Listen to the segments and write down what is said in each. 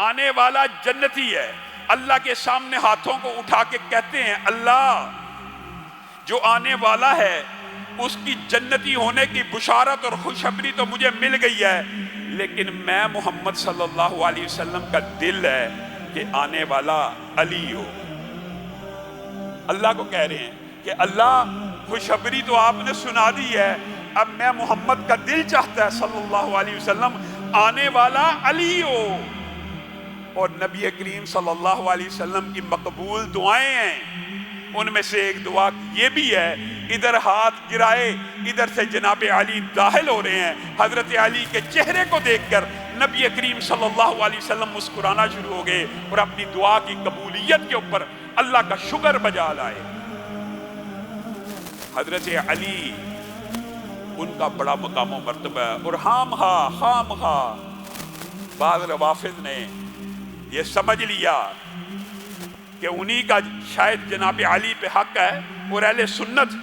آنے والا جنتی ہے، اللہ کے سامنے ہاتھوں کو اٹھا کے کہتے ہیں اللہ جو آنے والا ہے اس کی جنتی ہونے کی بشارت اور خوشخبری تو مجھے مل گئی ہے، لیکن میں محمد صلی اللہ علیہ وسلم کا دل ہے کہ آنے والا علی ہو۔ اللہ کو کہہ رہے ہیں کہ اللہ خوشخبری تو آپ نے سنا دی ہے، اب میں محمد کا دل چاہتا ہے صلی اللہ علیہ وسلم آنے والا علی ہو۔ اور نبی کریم صلی اللہ علیہ وسلم کی مقبول دعائیں ہیں، ان میں سے ایک دعا یہ بھی ہے، ادھر ہاتھ گرائے ادھر سے جناب علی داخل ہو رہے ہیں، حضرت علی کے چہرے کو دیکھ کر نبی کریم صلی اللہ علیہ وسلم مسکرانا شروع ہو گئے اور اپنی دعا کی قبولیت کے اوپر اللہ کا شکر بجا لائے۔ حضرت علی ان کا بڑا مقام و مرتبہ ہے، اور خام خواہ بعض روافض نے یہ سمجھ لیا کہ انہی کا شاید جناب علی پہ حق ہے، اور اہل سنت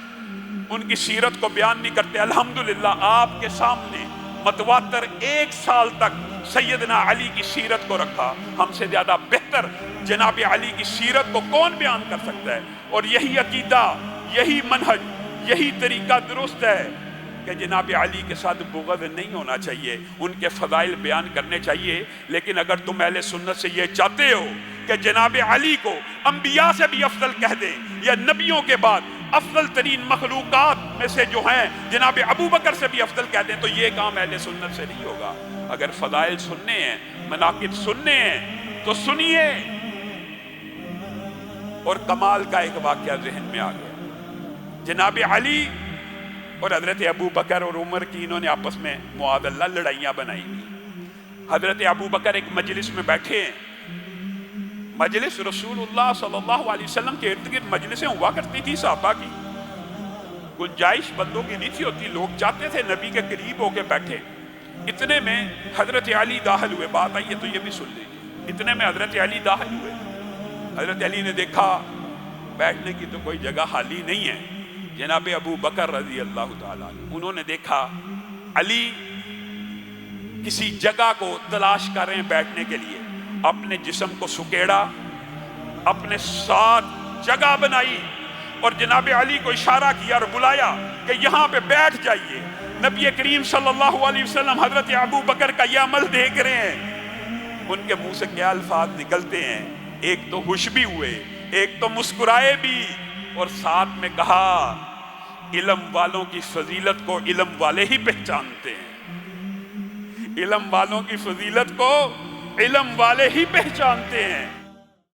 ان کی سیرت کو بیان نہیں کرتے۔ الحمدللہ آپ کے سامنے متواتر 1 سال تک سیدنا علی کی سیرت کو رکھا، ہم سے زیادہ بہتر جناب علی کی سیرت کو کون بیان کر سکتا ہے؟ اور یہی عقیدہ، یہی منہج، یہی طریقہ درست ہے کہ جناب علی کے ساتھ بغض نہیں ہونا چاہیے، ان کے فضائل بیان کرنے چاہیے۔ لیکن اگر تم اہل سنت سے یہ چاہتے ہو کہ جناب علی کو انبیاء سے بھی افضل کہہ دیں یا نبیوں کے بعد افضل ترین مخلوقات میں سے جو ہیں جناب ابو بکر سے بھی افضل کہہ دیں، تو یہ کام اہل سنت سے نہیں ہوگا۔ اگر فضائل سننے ہیں، مناقب سننے ہیں تو سنیے۔ اور کمال کا ایک واقعہ ذہن میں آ گیا، جناب علی اور حضرت ابو بکر اور عمر کی انہوں نے آپس میں معاذ اللہ لڑائیاں بنائی تھی۔ حضرت ابو بکر ایک مجلس میں بیٹھے ہیں، مجلس رسول اللہ صلی اللہ علیہ وسلم کے ارد گرد مجلسیں ہوا کرتی تھی صحابہ کی، گنجائش بندوں کی نہیں تھی ہوتی، لوگ چاہتے تھے نبی کے قریب ہو کے بیٹھے۔ اتنے میں حضرت علی داخل ہوئے، بات آئی ہے تو یہ بھی سن لیجیے۔ اتنے میں حضرت علی داخل ہوئے، حضرت علی نے دیکھا بیٹھنے کی تو کوئی جگہ خالی نہیں ہے۔ جناب ابو بکر رضی اللہ تعالیٰ عنہ انہوں نے دیکھا علی کسی جگہ کو تلاش کر رہے ہیں بیٹھنے کے لیے، اپنے جسم کو سکیڑا، اپنے ساتھ جگہ بنائی اور جناب علی کو اشارہ کیا اور بلایا کہ یہاں پہ بیٹھ جائیے۔ نبی کریم صلی اللہ علیہ وسلم حضرت ابو بکر کا یہ عمل دیکھ رہے ہیں، ان کے منہ سے کیا الفاظ نکلتے ہیں، ایک تو خوش بھی ہوئے، ایک تو مسکرائے بھی، اور ساتھ میں کہا علم والوں کی فضیلت کو علم والے ہی پہچانتے ہیں، علم والوں کی فضیلت کو علم والے ہی پہچانتے ہیں۔